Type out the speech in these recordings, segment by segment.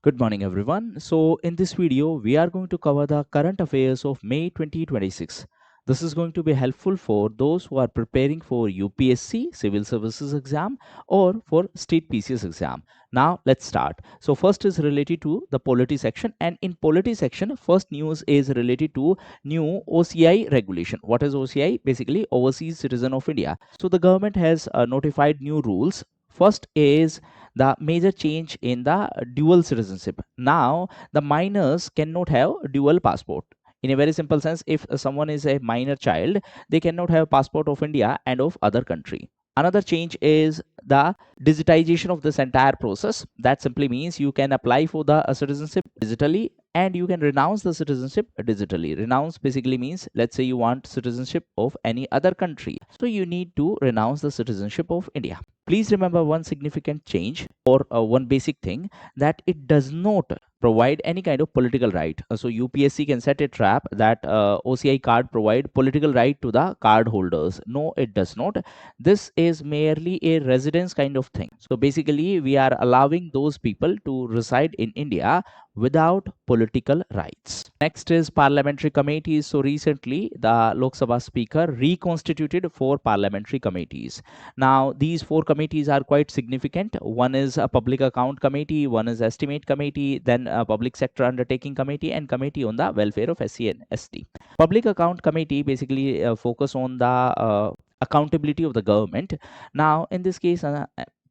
Good morning, everyone. So, in this video, we are going to cover the current affairs of May 2026. This is going to be helpful for those who are preparing for UPSC Civil Services exam or for State PCS exam. Now, let's start. So, first is related to the polity section, and in polity section, first news is related to new OCI regulation. What is OCI? Basically, Overseas Citizen of India. So, the government has notified new rules. First is the major change in the dual citizenship. Now the minors cannot have dual passport. In a very simple sense, if someone is a minor child, they cannot have passport of India and of other country. Another change is the digitization of this entire process. That simply means you can apply for the citizenship digitally and you can renounce the citizenship digitally. Renounce basically means, let's say you want citizenship of any other country, so you need to renounce the citizenship of India. Please remember one significant change or one basic thing, that it does not provide any kind of political right. So UPSC can set a trap that OCI card provide political right to the card holders. No, it does not. This is merely a residence kind of thing. So basically we are allowing those people to reside in India without political rights. Next is parliamentary committees. So recently the Lok Sabha speaker reconstituted 4 parliamentary committees. Now these 4 committees are quite significant. One is a public account committee, one is estimate committee, then a public sector undertaking committee, and committee on the welfare of SC and ST. Public account committee basically focus on the accountability of the government. Now in this case,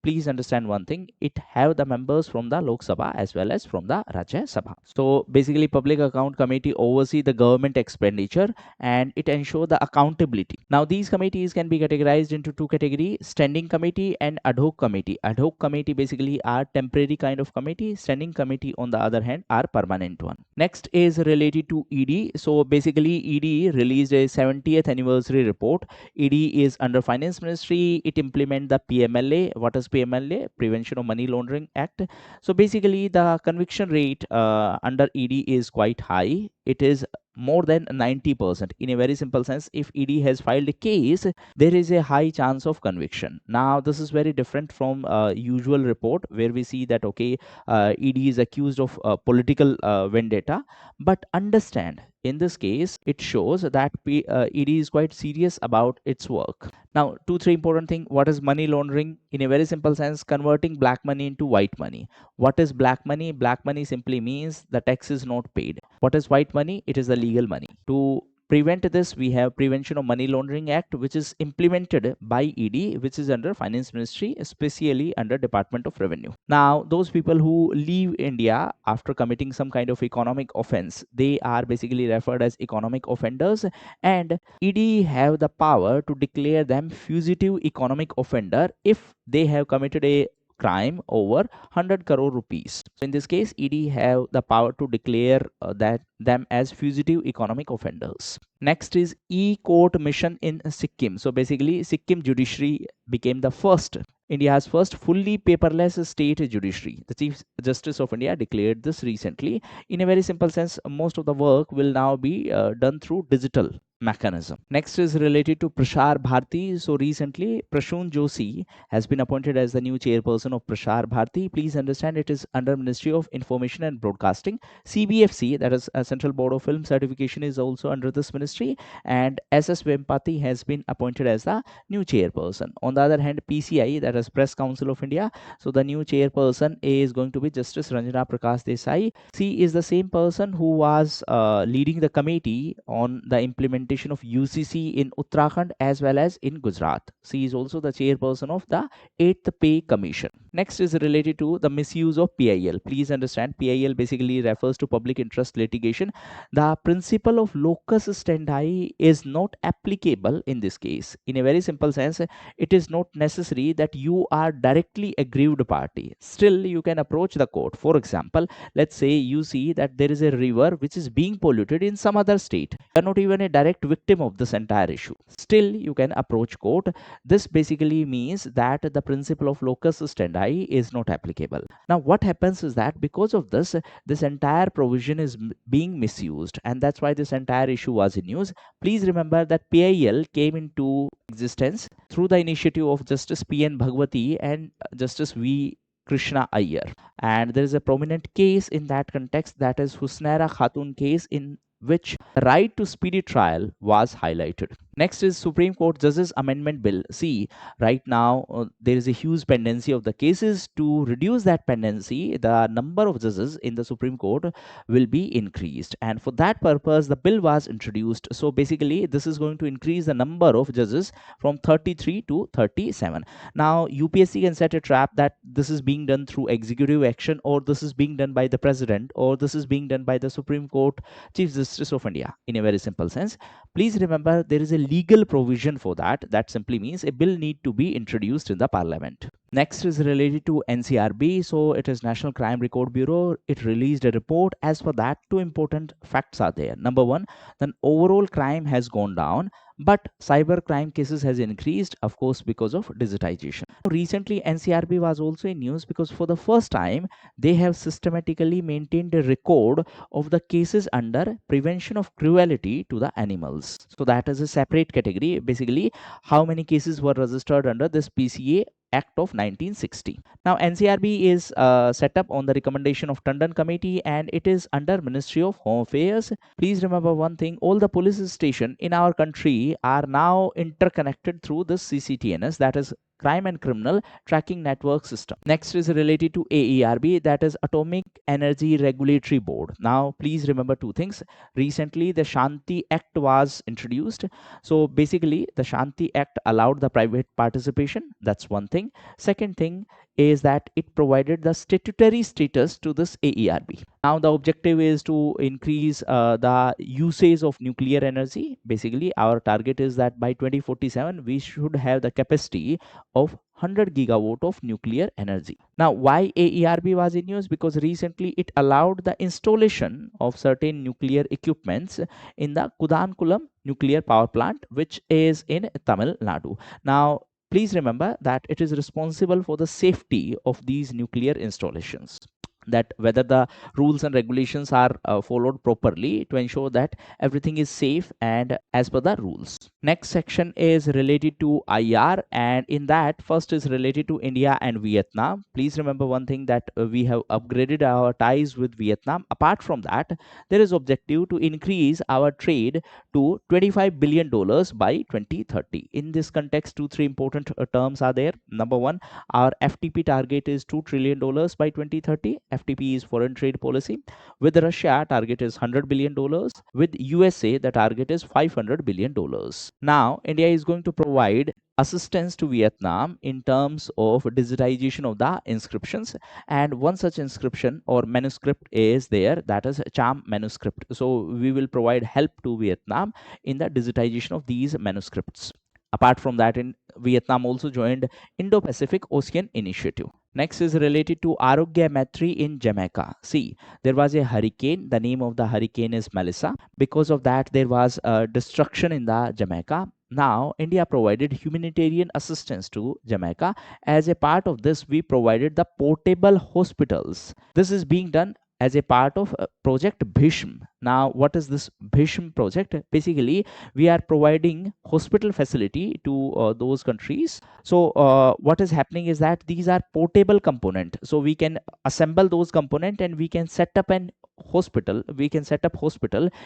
please understand one thing, it have the members from the Lok Sabha as well as from the Rajya Sabha. So basically public account committee oversee the government expenditure and it ensure the accountability. Now these committees can be categorized into 2 categories: standing committee and ad hoc committee. Ad hoc committee basically are temporary kind of committee. Standing committee on the other hand are permanent one. Next is related to ED. So basically ED released a 70th anniversary report. ED is under Finance Ministry. It implement the PMLA. What is PMLA? Prevention of Money Laundering Act. So basically the conviction rate under ED is quite high. It is more than 90%. In a very simple sense, if ED has filed a case, there is a high chance of conviction. Now this is very different from usual report where we see that okay, ED is accused of political vendetta. But understand, in this case it shows that ED is quite serious about its work. Now 2-3 important thing. What is money laundering? In a very simple sense, converting black money into white money. What is black money? Black money simply means the tax is not paid. What is white money? It is the legal money. To prevent this, we have Prevention of Money Laundering Act, which is implemented by ED, which is under Finance Ministry, especially under Department of Revenue. Now those people who leave India after committing some kind of economic offense, they are basically referred as economic offenders, and ED have the power to declare them fugitive economic offender if they have committed a crime over 100 crore rupees. So in this case, ED have the power to declare that them as fugitive economic offenders. Next is e-court mission in Sikkim. So basically Sikkim Judiciary became the first, India's first fully paperless state judiciary. The Chief Justice of India declared this recently. In a very simple sense, most of the work will now be done through digital mechanism. Next is related to Prasar Bharati. So recently Prashun Joshi has been appointed as the new chairperson of Prasar Bharati. Please understand it is under Ministry of Information and Broadcasting. CBFC, that is a Central Board of Film Certification, is also under this ministry, and SS Vempati has been appointed as the new chairperson. On the other hand, PCI, that is Press Council of India, so the new chairperson is going to be Justice Ranjana Prakash Desai. She is the same person who was leading the committee on the implementation of UCC in Uttarakhand as well as in Gujarat. She is also the chairperson of the 8th Pay Commission. Next is related to the misuse of PIL. Please understand, PIL basically refers to public interest litigation. The principle of locus standi is not applicable in this case. In a very simple sense, it is not necessary that you are directly aggrieved party. Still, you can approach the court. For example, let's say you see that there is a river which is being polluted in some other state. You are not even a direct victim of this entire issue. Still, you can approach court. This basically means that the principle of locus standi is not applicable. Now, what happens is that because of this, this entire provision is being misused, and that's why this entire issue was in news. Please remember that PIL came into existence through the initiative of Justice P.N. Bhagwati and Justice V. Krishna Iyer. And there is a prominent case in that context, that is Husnaira Khatun case, in which the right to speedy trial was highlighted. Next is Supreme Court Judges Amendment Bill. See, right now there is a huge pendency of the cases. To reduce that pendency, the number of judges in the Supreme Court will be increased, and for that purpose the bill was introduced. So basically this is going to increase the number of judges from 33 to 37. Now UPSC can set a trap that this is being done through executive action, or this is being done by the president, or this is being done by the Supreme Court Chief Justice of India. In a very simple sense, please remember there is a legal provision for that. That simply means a bill need to be introduced in the parliament. Next is related to NCRB. So it is National Crime Record Bureau. It released a report. As for that, two important facts are there. Number one, the overall crime has gone down, but cyber crime cases has increased, of course, because of digitization. Recently NCRB was also in news because for the first time they have systematically maintained a record of the cases under prevention of cruelty to the animals. So that is a separate category. Basically, how many cases were registered under this PCA Act of 1960. Now NCRB is set up on the recommendation of Tandon Committee, and it is under Ministry of Home Affairs. Please remember one thing, all the police stations in our country are now interconnected through this CCTNS, that is Crime and Criminal Tracking Network System. Next is related to AERB, that is Atomic Energy Regulatory Board. Now please remember two things. Recently the Shanti Act was introduced. So basically the Shanti Act allowed the private participation. That's one thing. Second thing is that it provided the statutory status to this AERB. Now the objective is to increase the usage of nuclear energy. Basically our target is that by 2047 we should have the capacity of 100 gigawatt of nuclear energy. Now why AERB was in use? Because recently it allowed the installation of certain nuclear equipments in the Kudankulam nuclear power plant, which is in Tamil Nadu. Now please remember that it is responsible for the safety of these nuclear installations, that whether the rules and regulations are followed properly to ensure that everything is safe and as per the rules. Next section is related to IR, and in that first is related to India and Vietnam. Please remember one thing, that we have upgraded our ties with Vietnam. Apart from that, there is objective to increase our trade to $25 billion by 2030. In this context, three important terms are there. Number one, our FTP target is $2 trillion by 2030. FTP is foreign trade policy. With Russia, target is $100 billion. With USA, the target is $500 billion. Now, India is going to provide assistance to Vietnam in terms of digitization of the inscriptions, and one such inscription or manuscript is there, that is Cham manuscript. So we will provide help to Vietnam in the digitization of these manuscripts. Apart from that, Vietnam also joined Indo-Pacific Ocean Initiative. Next is related to Arogya Matri in Jamaica. See, there was a hurricane. The name of the hurricane is Melissa. Because of that, there was destruction in the Jamaica. Now, India provided humanitarian assistance to Jamaica. As a part of this, we provided the portable hospitals. This is being done as a part of project Bhishm. Now what is this Bhishm project? Basically we are providing hospital facility to those countries. So what is happening is that these are portable component, so we can assemble those component and we can set up an hospital,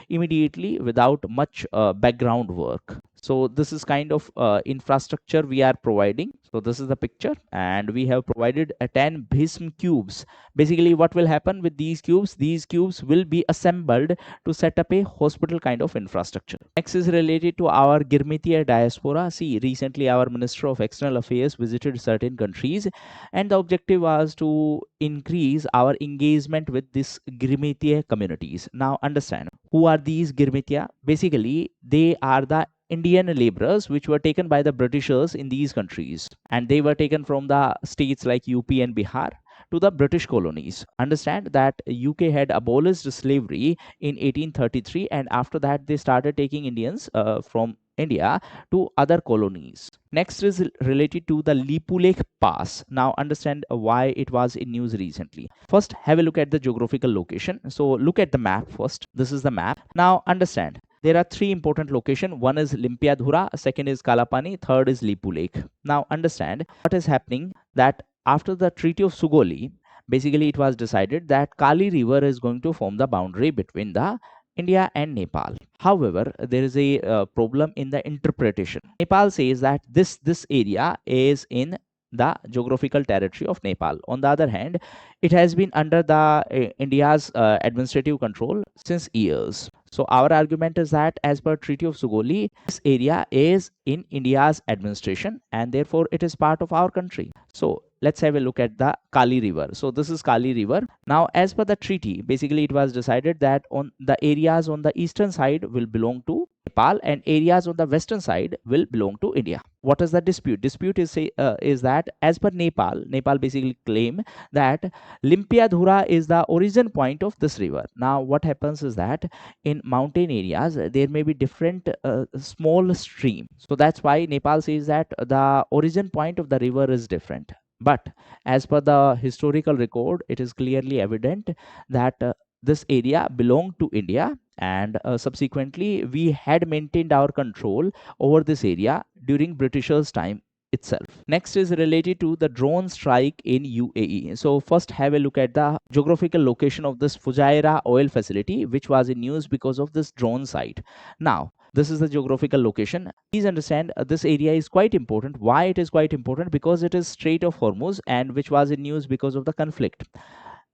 immediately without much background work. So this is kind of infrastructure we are providing. So this is the picture, and we have provided 10 Bhism cubes. Basically what will happen with these cubes? These cubes will be assembled to set up a hospital kind of infrastructure. Next is related to our Girmitia diaspora. See, recently our Minister of External Affairs visited certain countries, and the objective was to increase our engagement with this Girmitia communities. Now understand, who are these Girmitia? Basically they are the Indian laborers which were taken by the Britishers in these countries, and they were taken from the states like UP and Bihar to the British colonies. Understand that UK had abolished slavery in 1833, and after that they started taking Indians from India to other colonies. Next is related to the Lipulekh Pass. Now understand why it was in news recently. First, have a look at the geographical location. So look at the map first. This is the map. Now understand, there are three important locations. One is Limpiadhura, second is Kalapani, third is Lipulekh. Now understand what is happening, that after the Treaty of Sugoli, basically it was decided that Kali River is going to form the boundary between the India and Nepal. However, there is a problem in the interpretation. Nepal says that this area is in the geographical territory of Nepal. On the other hand, it has been under the India's administrative control since years. So our argument is that as per Treaty of Sugoli, this area is in India's administration and therefore it is part of our country. So let's have a look at the Kali River. So this is Kali River. Now, as per the treaty, basically it was decided that on the areas on the eastern side will belong to Nepal and areas on the western side will belong to India. What is the dispute? Dispute is that as per Nepal basically claim that Limpiadhura is the origin point of this river. Now, what happens is that in mountain areas there may be different small stream. So that's why Nepal says that the origin point of the river is different. But as per the historical record, it is clearly evident that this area belonged to India, and subsequently we had maintained our control over this area during Britishers' time itself. Next is related to the drone strike in UAE. So first have a look at the geographical location of this Fujairah oil facility, which was in news because of this drone site. Now, this is the geographical location. Please understand this area is quite important. Why it is quite important? Because it is Strait of Hormuz, and which was in news because of the conflict.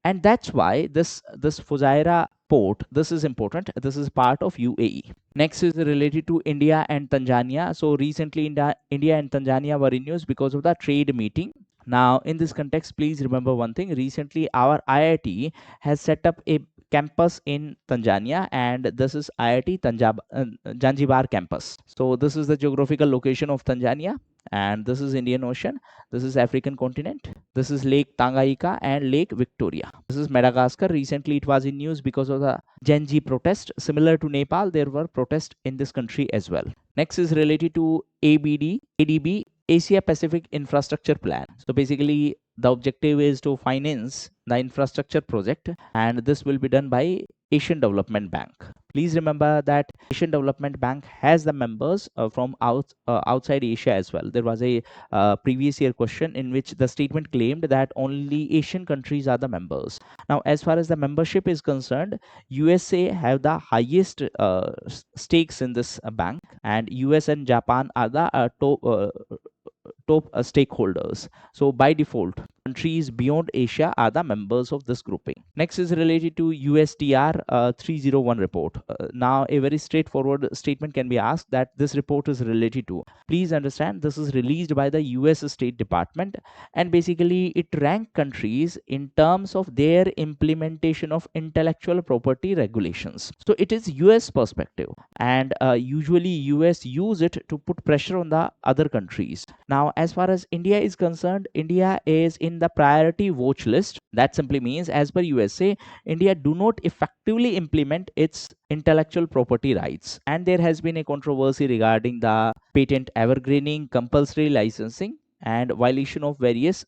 And that's why this Fujairah port, this is important. This is part of UAE. Next is related to India and Tanzania. So recently India and Tanzania were in news because of the trade meeting. Now, in this context, please remember one thing. Recently, our IIT has set up a campus in Tanzania, and this is IIT Zanzibar campus. So this is the geographical location of Tanzania, and this is Indian Ocean. This is African continent. This is Lake Tanganyika and Lake Victoria. This is Madagascar. Recently, it was in news because of the Genji protest. Similar to Nepal, there were protests in this country as well. Next is related to ADB, Asia Pacific Infrastructure Plan. So basically, the objective is to finance the infrastructure project, and this will be done by Asian Development Bank. Please remember that Asian Development Bank has the members from outside Asia as well. There was a previous year question in which the statement claimed that only Asian countries are the members. Now, as far as the membership is concerned, USA have the highest stakes in this bank, and US and Japan are the top stakeholders. So by default, countries beyond Asia are the members of this grouping. Next is related to USTR 301 report. Now, a very straightforward statement can be asked that this report is related to. Please understand, this is released by the US State Department, and basically it ranks countries in terms of their implementation of intellectual property regulations. So it is US perspective, and usually US use it to put pressure on the other countries. Now, as far as India is concerned, India is in the priority watch list. That simply means, as per USA, India do not effectively implement its intellectual property rights, and there has been a controversy regarding the patent evergreening, compulsory licensing, and violation of various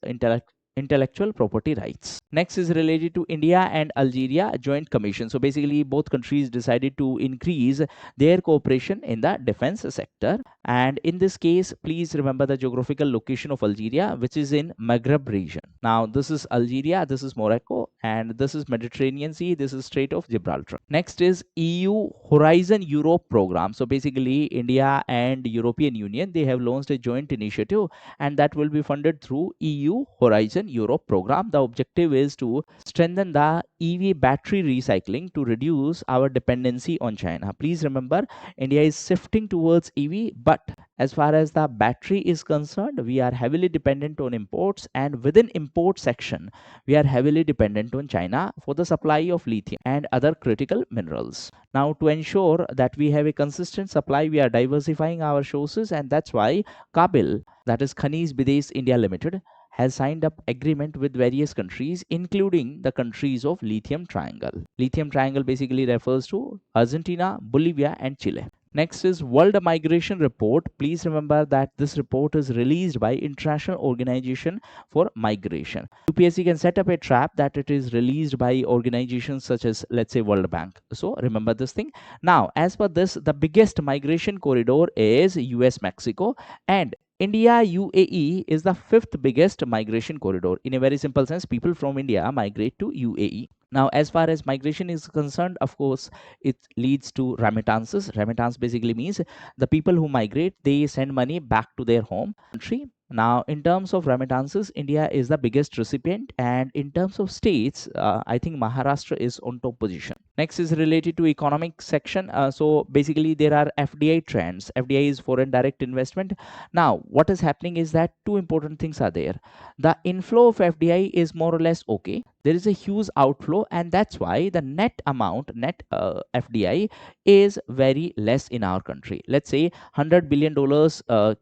intellectual property rights. Next is related to India and Algeria Joint Commission. So basically, both countries decided to increase their cooperation in the defense sector. And in this case, please remember the geographical location of Algeria, which is in Maghreb region. Now, this is Algeria, this is Morocco, and this is Mediterranean Sea, this is Strait of Gibraltar. Next is EU Horizon Europe program. So basically, India and European Union, they have launched a joint initiative, and that will be funded through EU Horizon Europe program. The objective is to strengthen the EV battery recycling to reduce our dependency on China. Please remember, India is shifting towards EV, but as far as the battery is concerned, we are heavily dependent on imports, and within import section, we are heavily dependent on China for the supply of lithium and other critical minerals. Now, to ensure that we have a consistent supply, we are diversifying our sources, and that's why Kabil, that is Khaniz Bidesh India Limited, has signed up agreement with various countries, including the countries of Lithium Triangle. Lithium Triangle basically refers to Argentina, Bolivia, and Chile. Next is World Migration Report. Please remember that this report is released by International Organization for Migration. UPSC can set up a trap that it is released by organizations such as, let's say, World Bank. So remember this thing. Now, as per this, the biggest migration corridor is US-Mexico, and India UAE is the fifth biggest migration corridor. In a very simple sense, people from India migrate to UAE. Now, as far as migration is concerned, of course, it leads to remittances. Remittance basically means the people who migrate, they send money back to their home country. Now, in terms of remittances, India is the biggest recipient, and in terms of states, I think Maharashtra is on top position. Next is related to economic section. So basically, there are FDI trends. FDI is foreign direct investment. Now, what is happening is that two important things are there. The inflow of FDI is more or less okay. There is a huge outflow, and that's why the net amount, net FDI is very less in our country. Let's say $100 billion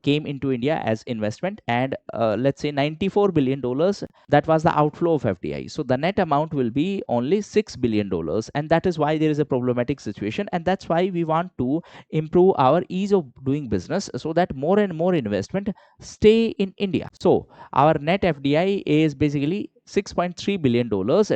came into India as investment, and let's say $94 billion, that was the outflow of FDI. So the net amount will be only $6 billion, and that is why there is a problematic situation, and that's why we want to improve our ease of doing business so that more and more investment stay in India. So our net FDI is basically $6.3 billion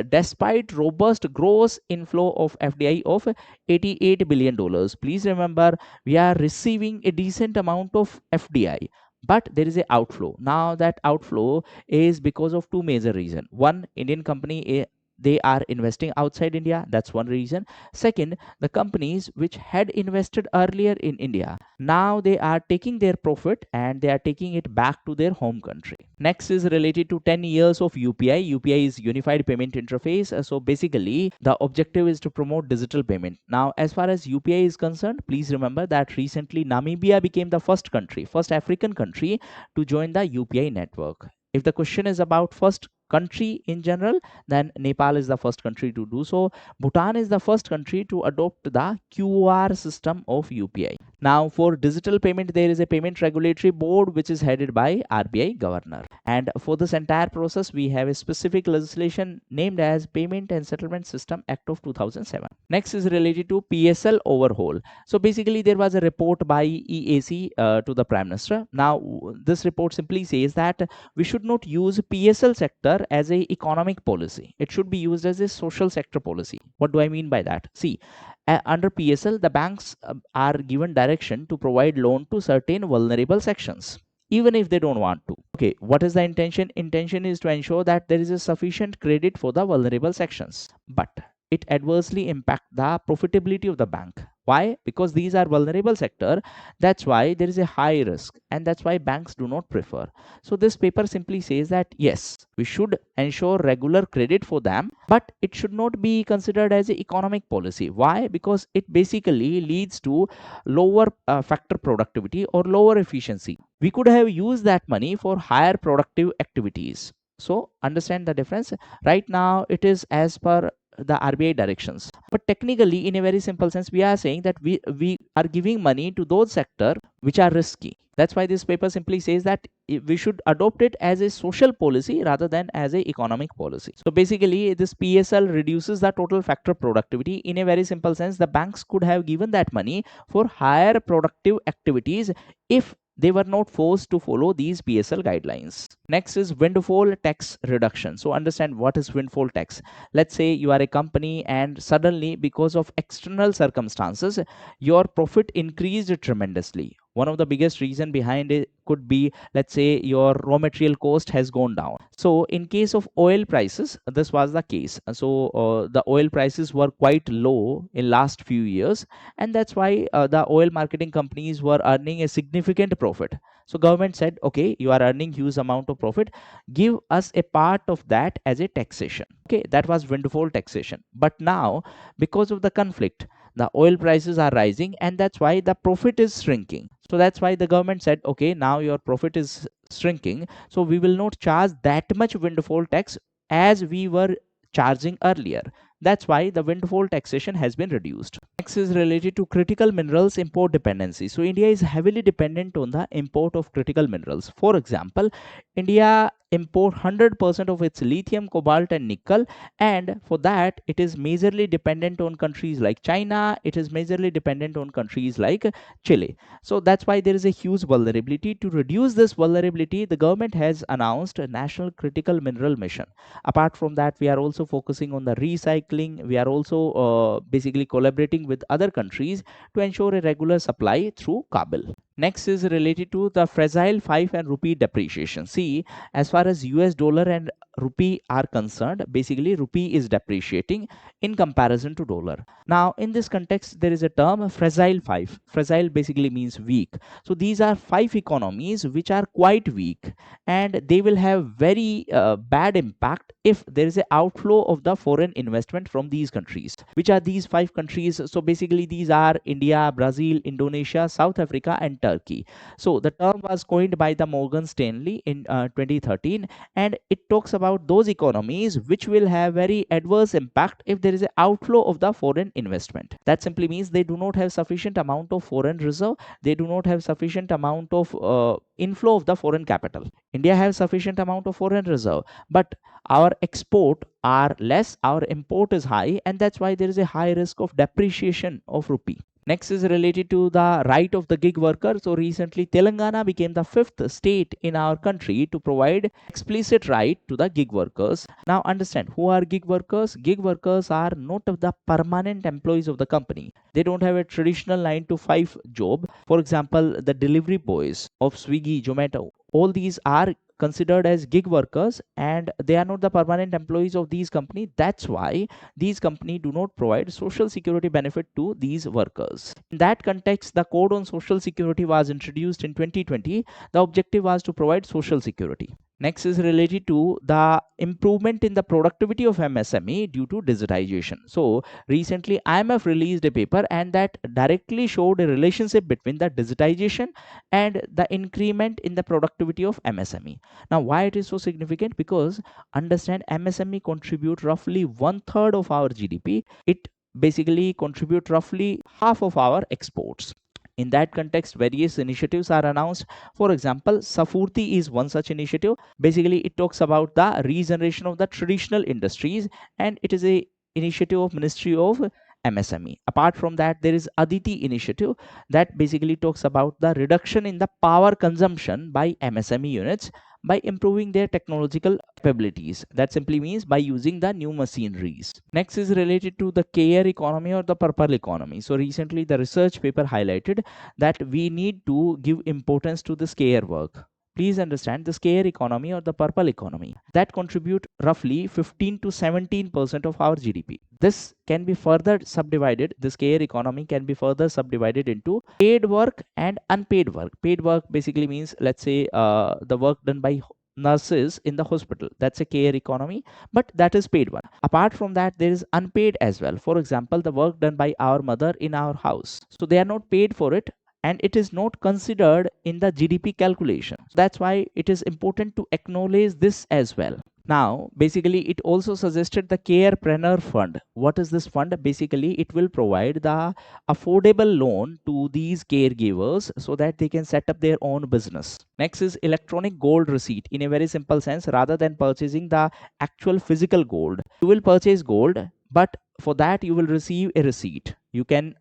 despite robust gross inflow of FDI of $88 billion. Please remember, we are receiving a decent amount of FDI, but there is a outflow. Now that outflow is because of two major reasons. One, Indian company, they are investing outside India. That's one reason. Second, the companies which had invested earlier in India, now they are taking their profit and they are taking it back to their home country. Next is related to 10 years of UPI. UPI is Unified Payment Interface. So basically, the objective is to promote digital payment. Now, as far as UPI is concerned, please remember that recently Namibia became the first country, first African country to join the UPI network. If the question is about first country in general, then Nepal is the first country to do so. Bhutan is the first country to adopt the QR system of UPI. Now, for digital payment, there is a payment regulatory board which is headed by RBI governor. And for this entire process, we have a specific legislation named as Payment and Settlement System Act of 2007. Next is related to PSL overhaul. So basically, there was a report by EAC to the Prime Minister. Now, this report simply says that we should not use PSL sector as a economic policy. It should be used as a social sector policy. What do I mean by that? See, under PSL, the banks are given direction to provide loan to certain vulnerable sections, even if they don't want to. Okay, what is the intention? Intention is to ensure that there is a sufficient credit for the vulnerable sections, but it adversely impact the profitability of the bank. Why? Because these are vulnerable sector. That's why there is a high risk, and that's why banks do not prefer. So this paper simply says that yes, we should ensure regular credit for them, but it should not be considered as an economic policy. Why? Because it basically leads to lower factor productivity or lower efficiency. We could have used that money for higher productive activities. So understand the difference. Right now it is as per the RBI directions, but technically, in a very simple sense, we are saying that we are giving money to those sector which are risky. That's why this paper simply says that we should adopt it as a social policy rather than as a economic policy. So basically, this PSL reduces the total factor productivity. In a very simple sense, the banks could have given that money for higher productive activities if they were not forced to follow these PSL guidelines. Next is windfall tax reduction. So understand what is windfall tax. Let's say you are a company and suddenly, because of external circumstances, your profit increased tremendously. One of the biggest reason behind it could be, let's say, your raw material cost has gone down. So in case of oil prices, this was the case. So the oil prices were quite low in last few years, and that's why the oil marketing companies were earning a significant profit. So government said, okay, you are earning huge amount of profit, give us a part of that as a taxation. Okay, that was windfall taxation. But now, because of the conflict, the oil prices are rising, and that's why the profit is shrinking. So that's why the government said, okay, now your profit is shrinking, so we will not charge that much windfall tax as we were charging earlier. That's why the windfall taxation has been reduced. Next is related to critical minerals import dependency. So India is heavily dependent on the import of critical minerals. For example, India import 100% of its lithium, cobalt and nickel, and for that it is majorly dependent on countries like China. It is majorly dependent on countries like Chile. So that's why there is a huge vulnerability. To reduce this vulnerability, the government has announced a national critical mineral mission. Apart from that, we are also focusing on the recycling. We are also basically collaborating with other countries to ensure a regular supply through Kabul. Next is related to the fragile 5 and rupee depreciation. See, as far as US dollar and rupee are concerned, basically rupee is depreciating in comparison to dollar. Now, in this context, there is a term fragile 5. Fragile basically means weak. So these are 5 economies which are quite weak, and they will have very bad impact if there is an outflow of the foreign investment from these countries. Which are these 5 countries? So basically these are India, Brazil, Indonesia, South Africa and Turkey. So the term was coined by the Morgan Stanley in 2013, and it talks about those economies which will have very adverse impact if there is an outflow of the foreign investment. That simply means they do not have sufficient amount of foreign reserve, they do not have sufficient amount of inflow of the foreign capital. India has sufficient amount of foreign reserve, but our export are less, our import is high, and that's why there is a high risk of depreciation of rupee. Next is related to the right of the gig worker. So recently Telangana became the 5th state in our country to provide explicit right to the gig workers. Now understand, who are gig workers? Gig workers are not the permanent employees of the company. They don't have a traditional 9 to 5 job. For example, the delivery boys of Swiggy, Zomato, all these are considered as gig workers, and they are not the permanent employees of these companies. That's why these companies do not provide social security benefit to these workers. In that context, the code on social security was introduced in 2020. The objective was to provide social security. Next is related to the improvement in the productivity of MSME due to digitization. So recently IMF released a paper, and that directly showed a relationship between the digitization and the increment in the productivity of MSME. Now, why it is so significant? Because understand, MSME contribute roughly 1/3 of our GDP. It basically contribute roughly half of our exports. In that context, various initiatives are announced. For example, Safurti is one such initiative. Basically, it talks about the regeneration of the traditional industries, and it is a initiative of Ministry of MSME. Apart from that, there is Aditi initiative that basically talks about the reduction in the power consumption by MSME units by improving their technological capabilities. That simply means by using the new machineries. Next is related to the care economy or the purple economy. So recently the research paper highlighted that we need to give importance to this care work. Please understand, this care economy or the purple economy that contribute roughly 15 to 17% of our GDP. This can be further subdivided. This care economy can be further subdivided into paid work and unpaid work. Paid work basically means, let's say, the work done by nurses in the hospital. That's a care economy, but that is paid one. Apart from that, there is unpaid as well. For example, the work done by our mother in our house. So they are not paid for it, and it is not considered in the GDP calculation. That's why it is important to acknowledge this as well. Now, basically, it also suggested the Carepreneur Fund. What is this fund? Basically, it will provide the affordable loan to these caregivers so that they can set up their own business. Next is electronic gold receipt. In a very simple sense, rather than purchasing the actual physical gold, you will purchase gold, but for that you will receive a receipt. You can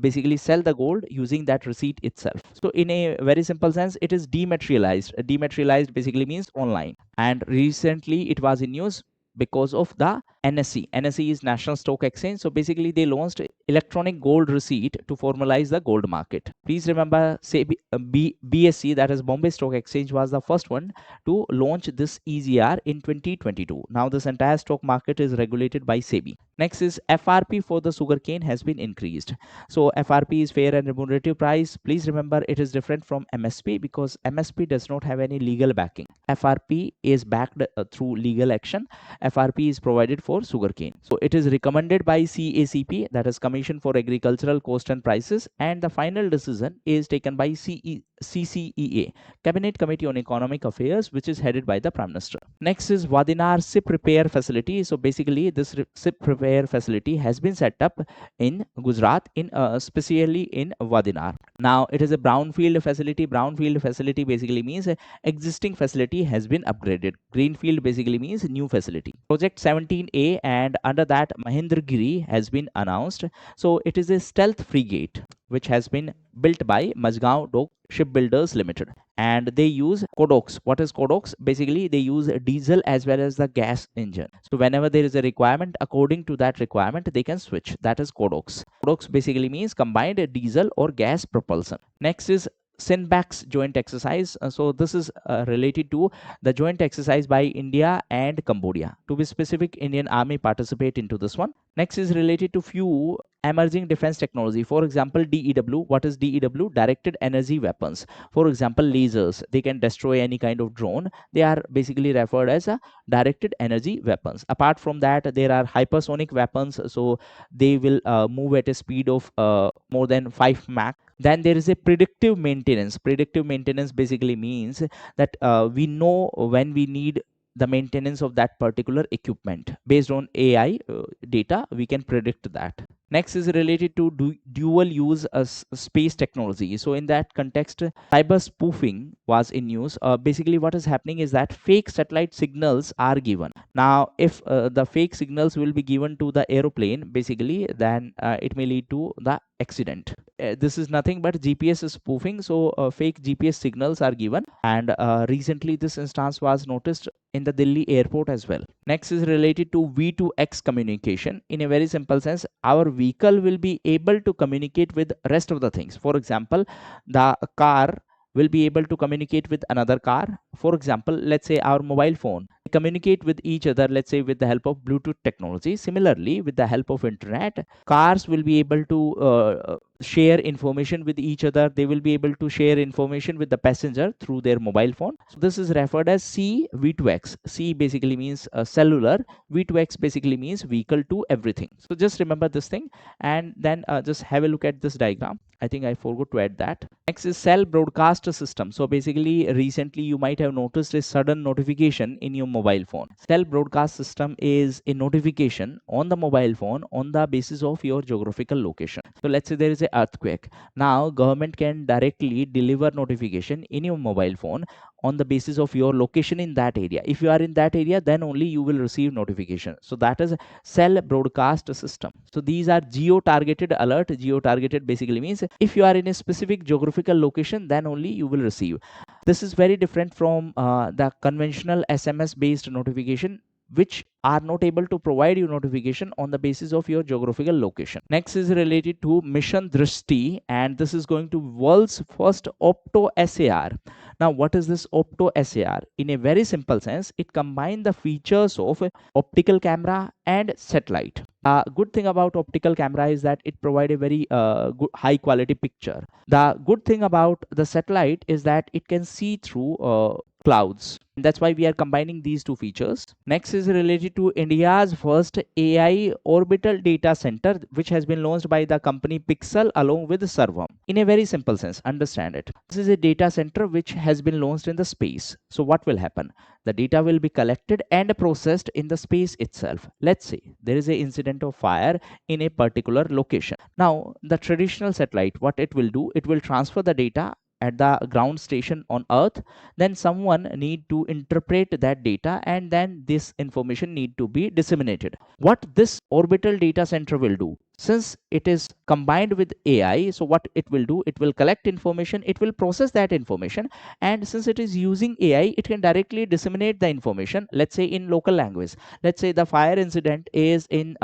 basically sell the gold using that receipt itself. So in a very simple sense, it is dematerialized. Dematerialized basically means online, and recently it was in news because of the NSE. NSE is National Stock Exchange. So basically they launched electronic gold receipt to formalize the gold market. Please remember, say BSE, that is Bombay Stock Exchange, was the first one to launch this EGR in 2022. Now this entire stock market is regulated by SEBI. Next is FRP for the sugarcane has been increased. So FRP is fair and remunerative price. Please remember, it is different from MSP because MSP does not have any legal backing. FRP is backed through legal action. FRP is provided for sugarcane. So it is recommended by CACP, that is Commission for Agricultural Cost and Prices, and the final decision is taken by CCEA, Cabinet Committee on Economic Affairs, which is headed by the Prime Minister. Next is Wadinar SIP repair facility. So basically this SIP repair facility has been set up in Gujarat, in specially in Wadinar. Now it is a brownfield facility. Brownfield facility basically means existing facility has been upgraded. Greenfield basically means new facility. Project 17A, and under that Mahendragiri has been announced. So it is a stealth frigate which has been built by Majgaon Dock Shipbuilders Limited, and they use Codox. What is Codox? Basically they use diesel as well as the gas engine. So whenever there is a requirement, according to that requirement they can switch. That is Codox. Codox basically means combined diesel or gas propulsion. Next is Sinbac's joint exercise. So this is related to the joint exercise by India and Cambodia. To be specific, Indian Army participate into this one. Next is related to few emerging defense technology. For example, DEW. What is DEW? Directed energy weapons. For example, lasers. They can destroy any kind of drone. They are basically referred as a directed energy weapons. Apart from that, there are hypersonic weapons. So they will move at a speed of more than 5 Mach. Then there is a predictive maintenance. Predictive maintenance basically means that we know when we need the maintenance of that particular equipment. Based on AI data, we can predict that. Next is related to dual use space technology. So in that context, cyber spoofing was in use. Basically what is happening is that fake satellite signals are given. Now if the fake signals will be given to the aeroplane, basically then it may lead to the accident. This is nothing but GPS spoofing. So fake GPS signals are given, and recently this instance was noticed in the Delhi airport as well. Next is related to V2X communication. In a very simple sense, our vehicle will be able to communicate with rest of the things. For example, the car will be able to communicate with another car. For example, let's say our mobile phone communicate with each other, let's say with the help of Bluetooth technology. Similarly, with the help of internet, cars will be able to share information with each other. They will be able to share information with the passenger through their mobile phone. So this is referred as CV2X. C basically means cellular. V2X basically means vehicle to everything. So just remember this thing, and then just have a look at this diagram. I think I forgot to add that. Next is cell broadcast system. So basically recently you might have noticed a sudden notification in your mobile phone. Cell broadcast system is a notification on the mobile phone on the basis of your geographical location. So let's say there is an earthquake. Now government can directly deliver notification in your mobile phone on the basis of your location in that area. If you are in that area, then only you will receive notification. So that is cell broadcast system. So these are geo-targeted alert. Geo-targeted basically means if you are in a specific geographical location, then only you will receive. This is very different from the conventional SMS based notification, which are not able to provide you notification on the basis of your geographical location. Next is related to Mission Drishti, and this is going to world's first opto SAR. Now what is this opto SAR? In a very simple sense, it combines the features of optical camera and satellite. Good thing about optical camera is that it provides a very good high quality picture. The good thing about the satellite is that it can see through clouds. And that's why we are combining these two features. Next is related to India's first AI orbital data center, which has been launched by the company Pixel along with Servam. In a very simple sense, understand it. This is a data center which has been launched in the space. So what will happen? The data will be collected and processed in the space itself. Let's say there is an incident of fire in a particular location. Now the traditional satellite, what it will do, it will transfer the data at the ground station on earth. Then someone need to interpret that data, and then this information need to be disseminated. What this orbital data center will do, since it is combined with AI, so what it will do, it will collect information, it will process that information, and since it is using AI, it can directly disseminate the information, let's say in local language. Let's say the fire incident is in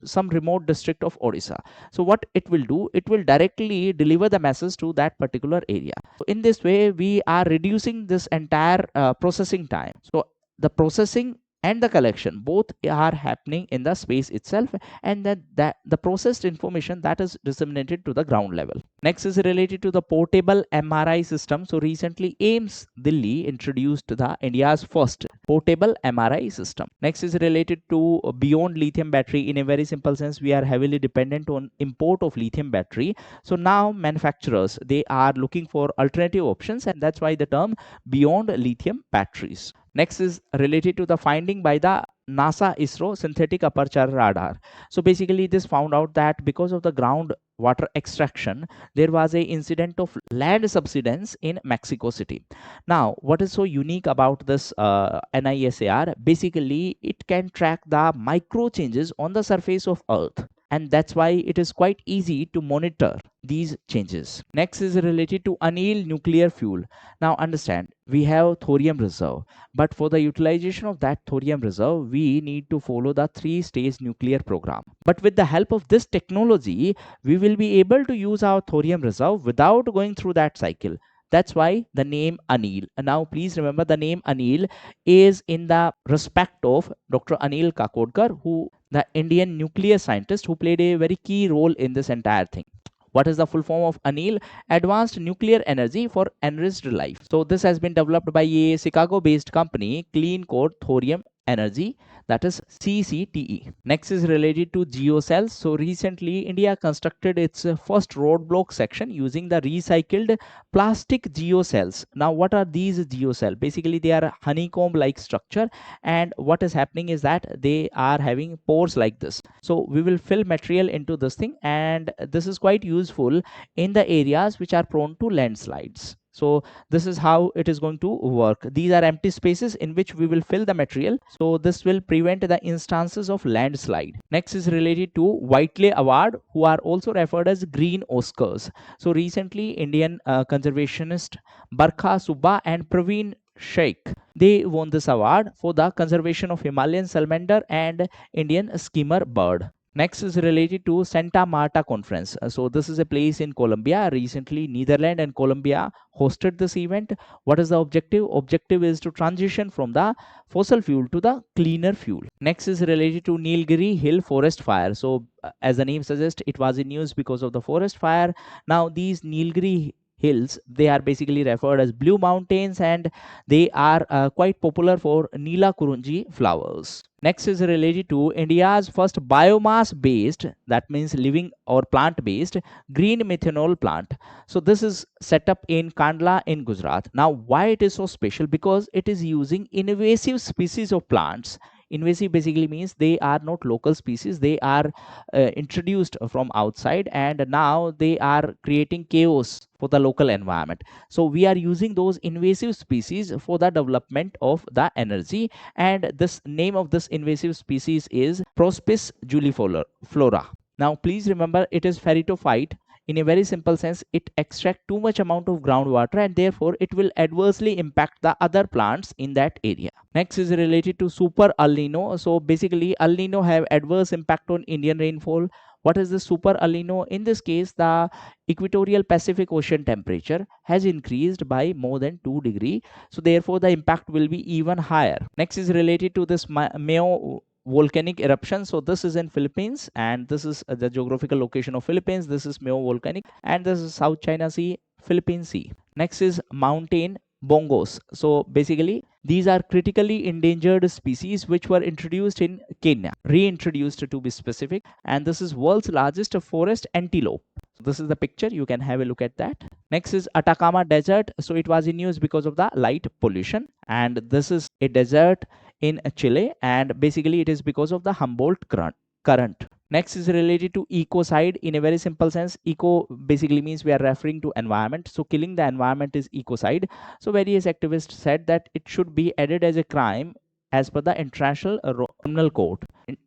some remote district of Odisha. So what it will do, it will directly deliver the message to that particular area. So in this way, we are reducing this entire processing time. So the processing and the collection both are happening in the space itself, and then the processed information that is disseminated to the ground level. Next is related to the portable MRI system. So recently AIMS Delhi introduced the India's first portable MRI system. Next is related to beyond lithium battery. In a very simple sense, we are heavily dependent on import of lithium battery. So now manufacturers, they are looking for alternative options, and that's why the term beyond lithium batteries. Next is related to the finding by the NASA ISRO synthetic aperture radar. So basically this found out that because of the ground water extraction, there was a incident of land subsidence in Mexico City. Now what is so unique about this NISAR? Basically it can track the micro changes on the surface of earth, and that's why it is quite easy to monitor these changes. Next is related to annealed nuclear fuel. Now understand, we have thorium reserve, but for the utilization of that thorium reserve, we need to follow the 3-stage nuclear program. But with the help of this technology, we will be able to use our thorium reserve without going through that cycle. That's why the name Anil. Now, please remember the name Anil is in the respect of Dr. Anil Kakodkar, who the Indian nuclear scientist who played a very key role in this entire thing. What is the full form of ANIL? Advanced Nuclear Energy for Enriched Life. So this has been developed by a Chicago-based company, Clean Core Thorium Energy, that is CCTE. Next is related to geocells. So recently India constructed its first roadblock section using the recycled plastic geocells. Now what are these geocells? Basically they are honeycomb like structure, and what is happening is that they are having pores like this. So we will fill material into this thing, and this is quite useful in the areas which are prone to landslides. So this is how it is going to work. These are empty spaces in which we will fill the material. So this will prevent the instances of landslide. Next is related to Whiteley Award, who are also referred as Green Oscars. So recently Indian conservationist Barkha Subba and Praveen Sheikh, they won this award for the conservation of Himalayan salamander and Indian skimmer bird. Next is related to Santa Marta Conference. So this is a place in Colombia. Recently, Netherlands and Colombia hosted this event. What is the objective? Objective is to transition from the fossil fuel to the cleaner fuel. Next is related to Nilgiri Hill forest fire. So as the name suggests, it was in news because of the forest fire. Now these Nilgiri hills, they are basically referred as blue mountains, and they are quite popular for Neela Kurunji flowers. Next is related to India's first biomass based, that means living or plant based, green methanol plant. So this is set up in Kandla in Gujarat. Now why it is so special? Because it is using invasive species of plants. Invasive basically means they are not local species, they are introduced from outside, and now they are creating chaos for the local environment. So we are using those invasive species for the development of the energy, and this name of this invasive species is Prospis juliflora. Now please remember, it is pheritophyte. In a very simple sense, it extracts too much amount of groundwater, and therefore it will adversely impact the other plants in that area. Next is related to Super El Nino. So basically El Nino have adverse impact on Indian rainfall. What is the Super El Nino? In this case, the equatorial Pacific Ocean temperature has increased by more than 2 degrees. So therefore the impact will be even higher. Next is related to this Mayo volcanic eruption. So this is in Philippines, and this is the geographical location of Philippines. This is Mayo volcanic, and this is South China Sea, Philippine Sea. Next is mountain bongos. So basically these are critically endangered species which were introduced in Kenya, reintroduced to be specific, and this is world's largest forest antelope. This is the picture, you can have a look at that. Next is Atacama Desert. So it was in news because of the light pollution, and this is a desert in Chile, and basically it is because of the Humboldt current. Next is related to ecocide. In a very simple sense, eco basically means we are referring to environment. So killing the environment is ecocide. So various activists said that it should be added as a crime as per the International Criminal Court.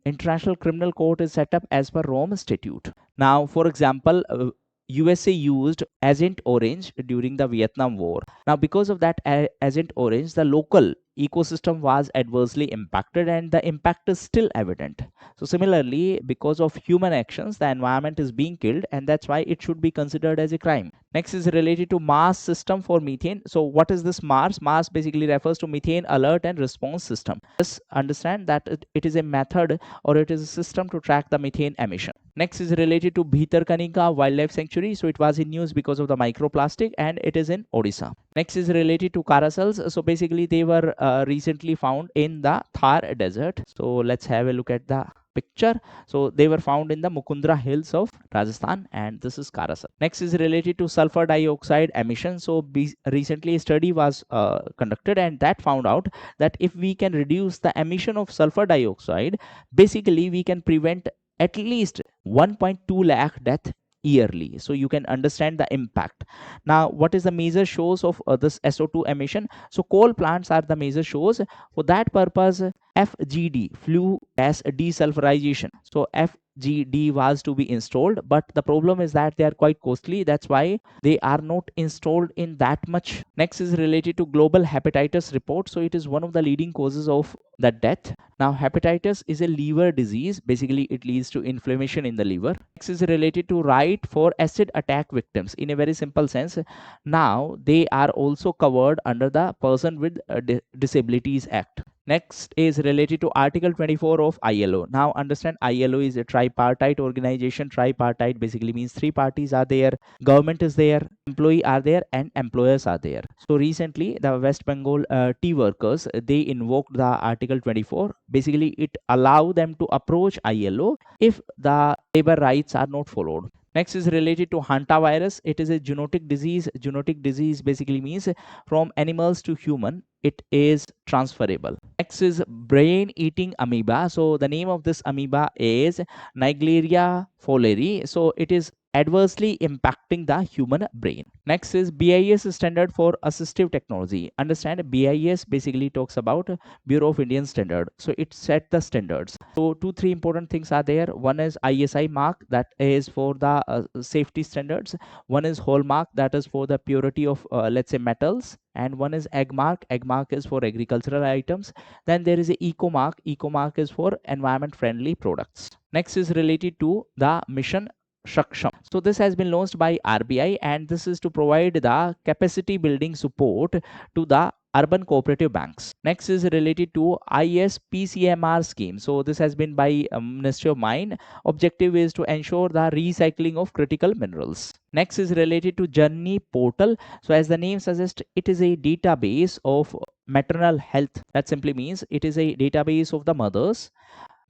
International Criminal Court is set up as per Rome Statute. Now, for example, USA used Agent Orange during the Vietnam War. Now, because of that Agent Orange, the local ecosystem was adversely impacted, and the impact is still evident. So similarly, because of human actions, the environment is being killed, and that's why it should be considered as a crime. Next is related to MARS system for methane. So what is this MARS? MARS basically refers to methane alert and response system. Just understand that it is a method, or it is a system to track the methane emission. Next is related to Bhitarkanika Wildlife Sanctuary. So it was in news because of the microplastic, and it is in Odisha. Next is related to carousels. So basically they were recently found in the Thar desert. So let's have a look at the picture. So they were found in the Mukundra hills of Rajasthan, and this is carousel. Next is related to sulfur dioxide emission. So recently a study was conducted, and that found out that if we can reduce the emission of sulfur dioxide, basically we can prevent at least 1.2 lakh death yearly. So you can understand the impact. Now what is the major source of this SO2 emission? So coal plants are the major source. For that purpose, FGD, flue gas desulfurization. So GD was to be installed, but the problem is that they are quite costly. That's why they are not installed in that much. Next is related to global hepatitis report. So it is one of the leading causes of the death. Now hepatitis is a liver disease. Basically it leads to inflammation in the liver. Next is related to right for acid attack victims. In a very simple sense, now they are also covered under the Person with Disabilities Act. Next is related to Article 24 of ILO. Now understand, ILO is a tripartite organization. Tripartite basically means three parties are there. Government is there, employee are there, and employers are there. So recently the West Bengal tea workers, they invoked the Article 24. Basically it allow them to approach ILO if the labor rights are not followed. Next is related to hantavirus. It is a zoonotic disease. Zoonotic disease basically means from animals to human, it is transferable. Next is brain eating amoeba. So the name of this amoeba is Naegleria fowleri. So it is adversely impacting the human brain. Next is BIS standard for assistive technology. Understand, BIS basically talks about Bureau of Indian Standard. So it set the standards. So 2-3 important things are there. One is ISI mark, that is for the safety standards. One is hallmark, that is for the purity of let's say metals. And one is egg mark. Egg mark is for agricultural items. Then there is a eco mark. Eco mark is for environment friendly products. Next is related to the mission Shaksham. So this has been launched by RBI, and this is to provide the capacity building support to the urban cooperative banks. Next is related to IAS PCMR scheme. So this has been by Ministry of Mine. Objective is to ensure the recycling of critical minerals. Next is related to Journey portal. So as the name suggests, it is a database of maternal health. That simply means it is a database of the mothers.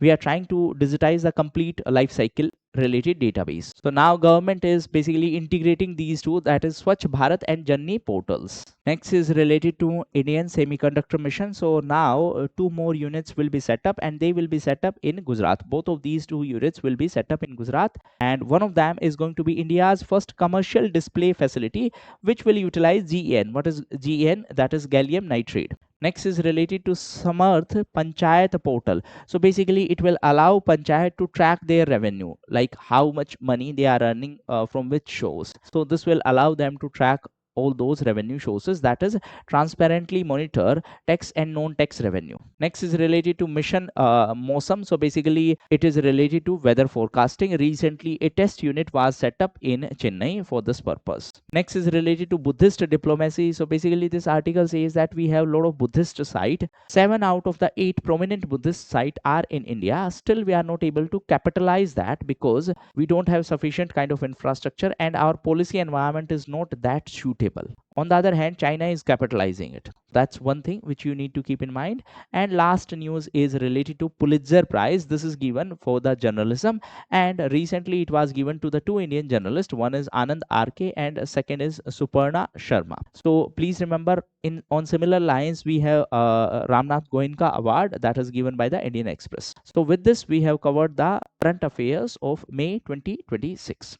We are trying to digitize the complete life cycle related database. So now government is basically integrating these two, that is Swachh Bharat and Janni portals. Next is related to Indian Semiconductor Mission. So now 2 more units will be set up, and they will be set up in Gujarat. Both of these 2 units will be set up in Gujarat, and one of them is going to be India's first commercial display facility, which will utilize GEN. What is GEN? That is gallium nitride. Next is related to Samarth Panchayat portal. So basically it will allow Panchayat to track their revenue, like how much money they are earning from which shows. So this will allow them to track all those revenue sources, that is transparently monitor tax and non-tax revenue. Next is related to Mission Mosam. So basically it is related to weather forecasting. Recently a test unit was set up in Chennai for this purpose. Next is related to Buddhist diplomacy. So basically this article says that we have a lot of Buddhist sites. 7 out of the 8 prominent Buddhist sites are in India. Still we are not able to capitalize that because we don't have sufficient kind of infrastructure, and our policy environment is not that suitable. On the other hand, China is capitalizing it. That's one thing which you need to keep in mind. And last news is related to Pulitzer Prize. This is given for the journalism, and recently it was given to the 2 Indian journalists. One is Anand RK and second is Suparna Sharma. So please remember, on similar lines we have Ramnath Goenka Award that is given by the Indian Express. So with this we have covered the current affairs of May 2026.